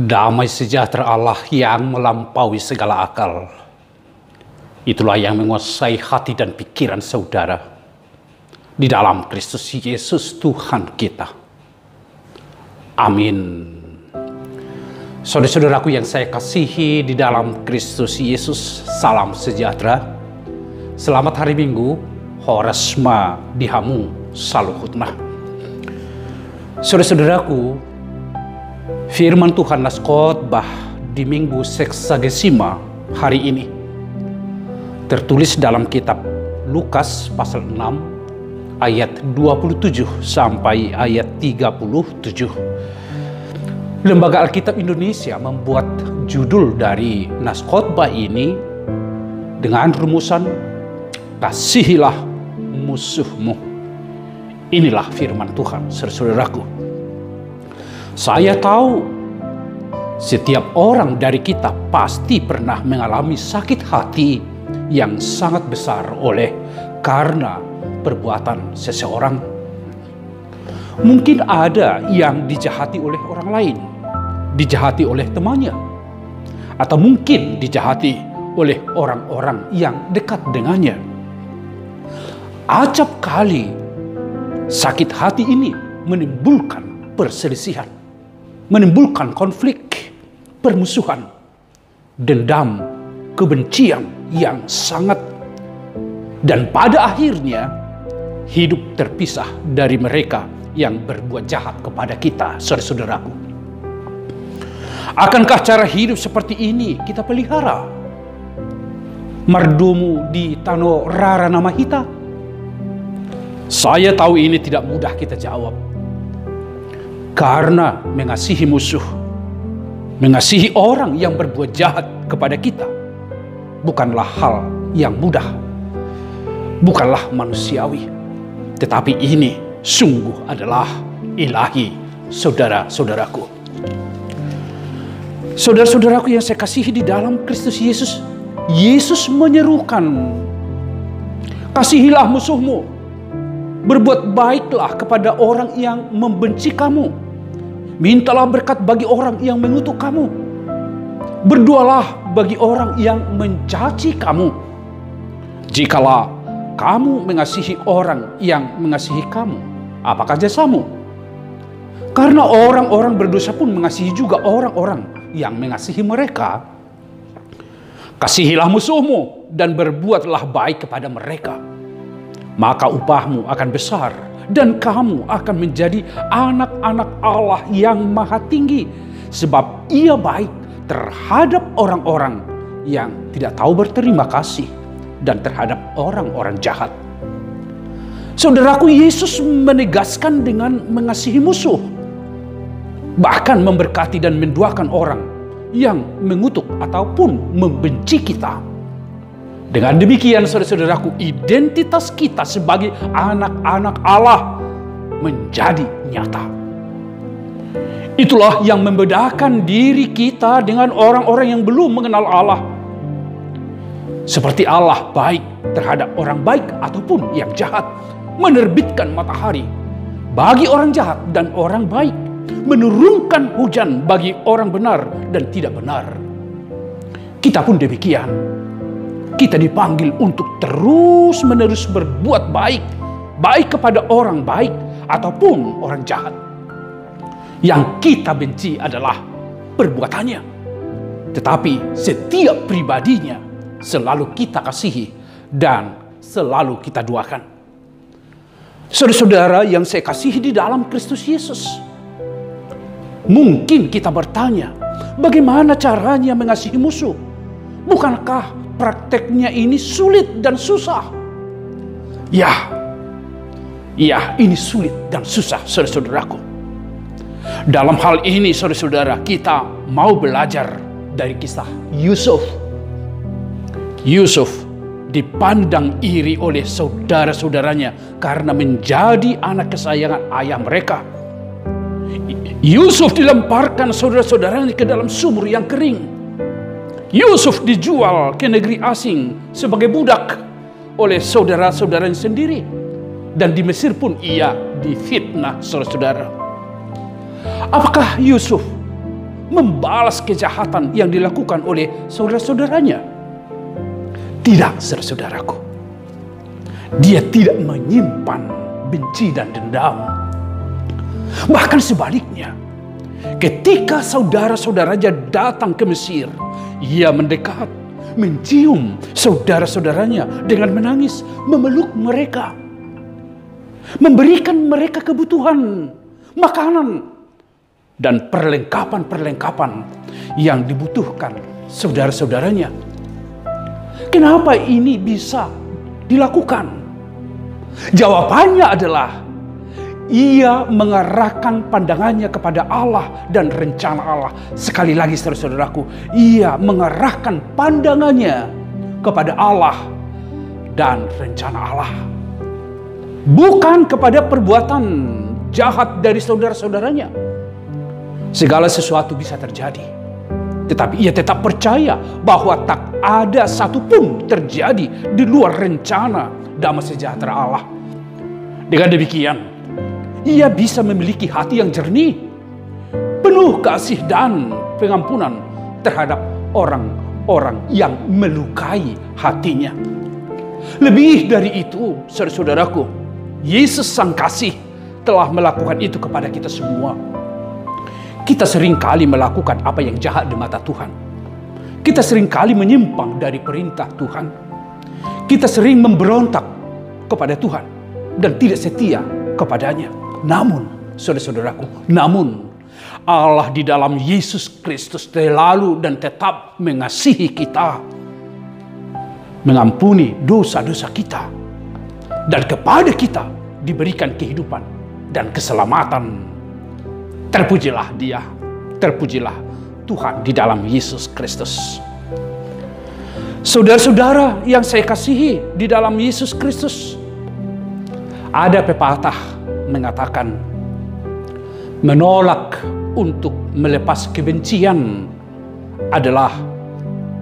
Damai sejahtera Allah yang melampaui segala akal, itulah yang menguasai hati dan pikiran saudara di dalam Kristus Yesus Tuhan kita. Amin. Saudara-saudaraku yang saya kasihi di dalam Kristus Yesus, salam sejahtera. Selamat hari Minggu, Horesma dihamu saluhutna. Saudara-saudaraku, firman Tuhan nas khotbah di Minggu Seksagesima hari ini tertulis dalam kitab Lukas pasal 6 ayat 27 sampai ayat 37. Lembaga Alkitab Indonesia membuat judul dari nas khotbah ini dengan rumusan kasihilah musuhmu. Inilah firman Tuhan, saudaraku. Saya tahu setiap orang dari kita pasti pernah mengalami sakit hati yang sangat besar karena perbuatan seseorang. Mungkin ada yang dijahati oleh orang lain, dijahati oleh temannya, atau mungkin dijahati oleh orang-orang yang dekat dengannya. Acap kali sakit hati ini menimbulkan perselisihan, menimbulkan konflik, permusuhan, dendam, kebencian yang sangat, dan pada akhirnya hidup terpisah dari mereka yang berbuat jahat kepada kita, saudara-saudaraku. Akankah cara hidup seperti ini kita pelihara? Mardumu di tano rara nama hita? Saya tahu ini tidak mudah kita jawab. Karena mengasihi musuh, mengasihi orang yang berbuat jahat kepada kita, bukanlah hal yang mudah, bukanlah manusiawi, tetapi ini sungguh adalah ilahi, saudara-saudaraku. Saudara-saudaraku yang saya kasihi di dalam Kristus Yesus, Yesus menyerukan, kasihilah musuhmu, berbuat baiklah kepada orang yang membenci kamu, mintalah berkat bagi orang yang mengutuk kamu, berdoalah bagi orang yang mencaci kamu. Jikalau kamu mengasihi orang yang mengasihi kamu, apakah jasamu? Karena orang-orang berdosa pun mengasihi juga orang-orang yang mengasihi mereka. Kasihilah musuhmu dan berbuatlah baik kepada mereka, maka upahmu akan besar dan kamu akan menjadi anak-anak Allah yang maha tinggi, sebab Ia baik terhadap orang-orang yang tidak tahu berterima kasih dan terhadap orang-orang jahat. Saudaraku, Yesus menegaskan dengan mengasihi musuh, bahkan memberkati dan mendoakan orang yang mengutuk ataupun membenci kita. Dengan demikian, saudara-saudaraku, identitas kita sebagai anak-anak Allah menjadi nyata. Itulah yang membedakan diri kita dengan orang-orang yang belum mengenal Allah. Seperti Allah baik terhadap orang baik ataupun yang jahat, menerbitkan matahari bagi orang jahat dan orang baik, menurunkan hujan bagi orang benar dan tidak benar. Kita pun demikian. Kita dipanggil untuk terus-menerus berbuat baik, baik kepada orang baik ataupun orang jahat. Yang kita benci adalah perbuatannya, tetapi setiap pribadinya selalu kita kasihi dan selalu kita doakan. Saudara-saudara yang saya kasihi di dalam Kristus Yesus, mungkin kita bertanya, bagaimana caranya mengasihi musuh? Bukankah prakteknya ini sulit dan susah? Ya, ini sulit dan susah, saudara-saudaraku. Dalam hal ini, saudara-saudara, kita mau belajar dari kisah Yusuf. Yusuf dipandang iri oleh saudara-saudaranya karena menjadi anak kesayangan ayah mereka. Yusuf dilemparkan saudara-saudaranya ke dalam sumur yang kering. Yusuf dijual ke negeri asing sebagai budak oleh saudara-saudaranya sendiri. Dan di Mesir pun ia difitnah, saudara-saudara. Apakah Yusuf membalas kejahatan yang dilakukan oleh saudara-saudaranya. Tidak, saudara-saudaraku. Dia tidak menyimpan benci dan dendam. Bahkan sebaliknya, ketika saudara-saudaranya datang ke Mesir, ia mendekat, mencium saudara-saudaranya dengan menangis, memeluk mereka, memberikan mereka kebutuhan, makanan, dan perlengkapan-perlengkapan yang dibutuhkan saudara-saudaranya. Kenapa ini bisa dilakukan? Jawabannya adalah ia mengarahkan pandangannya kepada Allah dan rencana Allah. Sekali lagi saudara-saudaraku, ia mengarahkan pandangannya kepada Allah dan rencana Allah. Bukan kepada perbuatan jahat dari saudara-saudaranya. Segala sesuatu bisa terjadi, tetapi ia tetap percaya bahwa tak ada satupun terjadi di luar rencana damai sejahtera Allah. Dengan demikian, ia bisa memiliki hati yang jernih, penuh kasih dan pengampunan terhadap orang-orang yang melukai hatinya. Lebih dari itu, saudara-saudaraku, Yesus Sang Kasih telah melakukan itu kepada kita semua. Kita seringkali melakukan apa yang jahat di mata Tuhan. Kita seringkali menyimpang dari perintah Tuhan. Kita sering memberontak kepada Tuhan dan tidak setia kepadanya. Namun, saudara-saudaraku, Allah di dalam Yesus Kristus selalu dan tetap mengasihi kita, mengampuni dosa-dosa kita, dan kepada kita diberikan kehidupan dan keselamatan. Terpujilah Dia, terpujilah Tuhan di dalam Yesus Kristus. Saudara-saudara yang saya kasihi di dalam Yesus Kristus, ada pepatah mengatakan, menolak untuk melepas kebencian adalah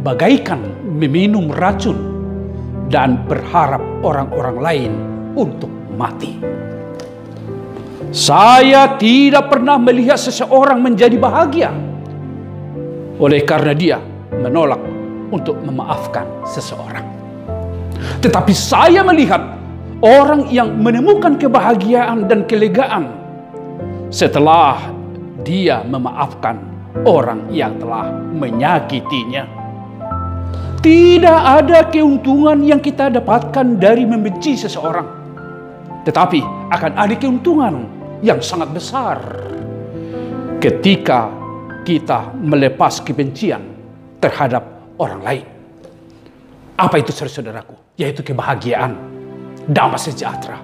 bagaikan meminum racun dan berharap orang-orang lain untuk mati. Saya tidak pernah melihat seseorang menjadi bahagia oleh karena dia menolak untuk memaafkan seseorang. Tetapi saya melihat orang yang menemukan kebahagiaan dan kelegaan setelah dia memaafkan orang yang telah menyakitinya. Tidak ada keuntungan yang kita dapatkan dari membenci seseorang, tetapi akan ada keuntungan yang sangat besar ketika kita melepas kebencian terhadap orang lain. Apa itu saudara-saudaraku? Yaitu kebahagiaan, damai sejahtera,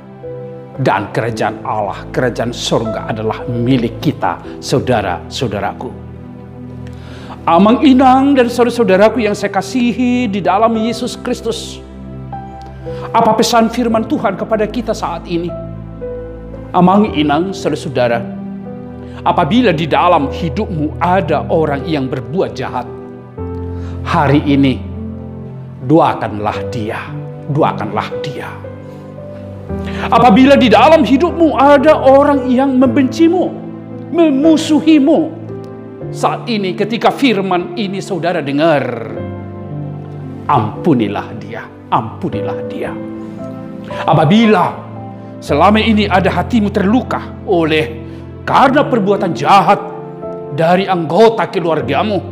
dan kerajaan Allah, kerajaan surga adalah milik kita, saudara-saudaraku. Amang Inang dan saudara-saudaraku yang saya kasihi di dalam Yesus Kristus, apa pesan firman Tuhan kepada kita saat ini? Amang Inang, saudara-saudara, apabila di dalam hidupmu ada orang yang berbuat jahat, hari ini doakanlah dia, doakanlah dia. Apabila di dalam hidupmu ada orang yang membencimu, memusuhimu, saat ini ketika firman ini saudara dengar, ampunilah dia, ampunilah dia. Apabila selama ini ada hatimu terluka karena perbuatan jahat dari anggota keluargamu,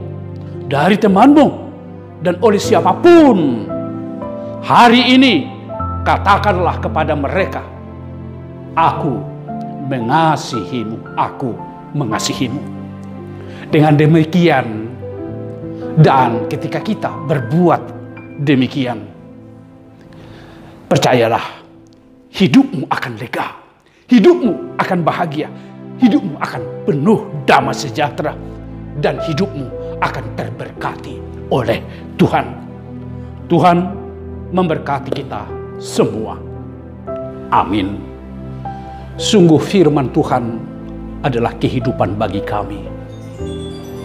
dari temanmu, dan oleh siapapun, hari ini katakanlah kepada mereka, aku mengasihimu, aku mengasihimu. Dengan demikian, dan ketika kita berbuat demikian, percayalah, hidupmu akan lega, hidupmu akan bahagia, hidupmu akan penuh damai sejahtera, dan hidupmu akan terberkati oleh Tuhan. Tuhan memberkati kita semua. Amin. Sungguh firman Tuhan adalah kehidupan bagi kami.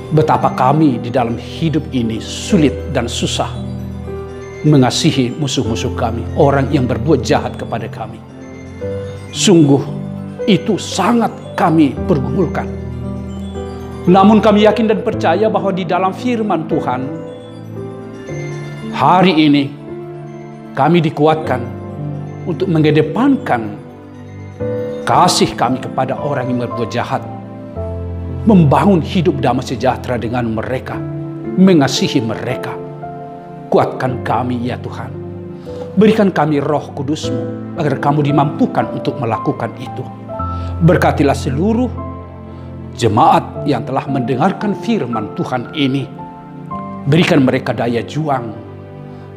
Betapa kami di dalam hidup ini sulit dan susah mengasihi musuh-musuh kami, orang yang berbuat jahat kepada kami. Sungguh itu sangat kami pergumulkan. Namun kami yakin dan percaya bahwa di dalam firman Tuhan, hari ini kami dikuatkan untuk mengedepankan kasih kami kepada orang yang berbuat jahat, membangun hidup damai sejahtera dengan mereka, mengasihi mereka. Kuatkan kami ya Tuhan. Berikan kami Roh Kudus-Mu agar kami dimampukan untuk melakukan itu. Berkatilah seluruh jemaat yang telah mendengarkan firman Tuhan ini. Berikan mereka daya juang.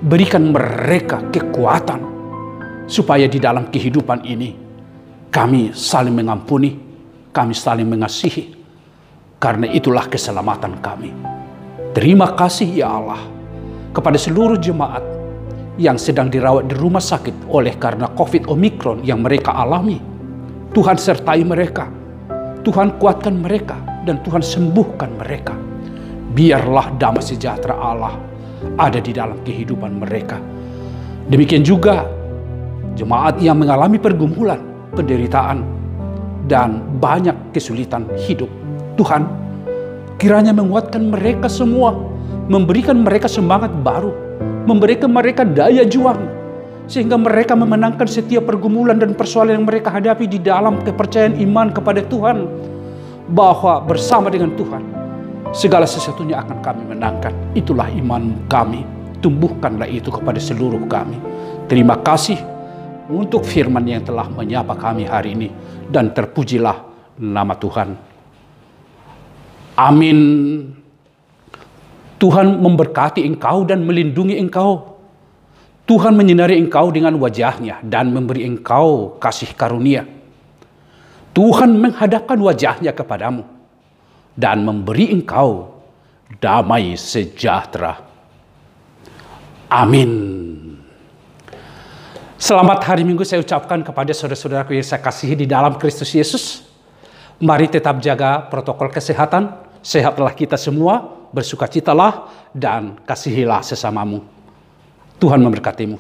Berikan mereka kekuatan. Supaya di dalam kehidupan ini kami saling mengampuni, kami saling mengasihi. Karena itulah keselamatan kami. Terima kasih ya Allah kepada seluruh jemaat yang sedang dirawat di rumah sakit oleh karena COVID Omikron yang mereka alami. Tuhan sertai mereka. Tuhan kuatkan mereka dan Tuhan sembuhkan mereka. Biarlah damai sejahtera Allah ada di dalam kehidupan mereka. Demikian juga jemaat yang mengalami pergumulan, penderitaan, dan banyak kesulitan hidup. Tuhan, kiranya menguatkan mereka semua, memberikan mereka semangat baru, memberikan mereka daya juang, sehingga mereka memenangkan setiap pergumulan dan persoalan yang mereka hadapi di dalam kepercayaan iman kepada Tuhan, bahwa bersama dengan Tuhan segala sesuatunya akan kami menangkan. Itulah iman kami. Tumbuhkanlah itu kepada seluruh kami. Terima kasih untuk firman yang telah menyapa kami hari ini, dan terpujilah nama Tuhan. Amin. Tuhan memberkati engkau dan melindungi engkau. Tuhan menyinari engkau dengan wajah-Nya dan memberi engkau kasih karunia. Tuhan menghadapkan wajah-Nya kepadamu dan memberi engkau damai sejahtera. Amin. Selamat hari Minggu saya ucapkan kepada saudara-saudaraku yang saya kasihi di dalam Kristus Yesus. Mari tetap jaga protokol kesehatan. Sehatlah kita semua, bersukacitalah dan kasihilah sesamamu. Tuhan memberkatimu.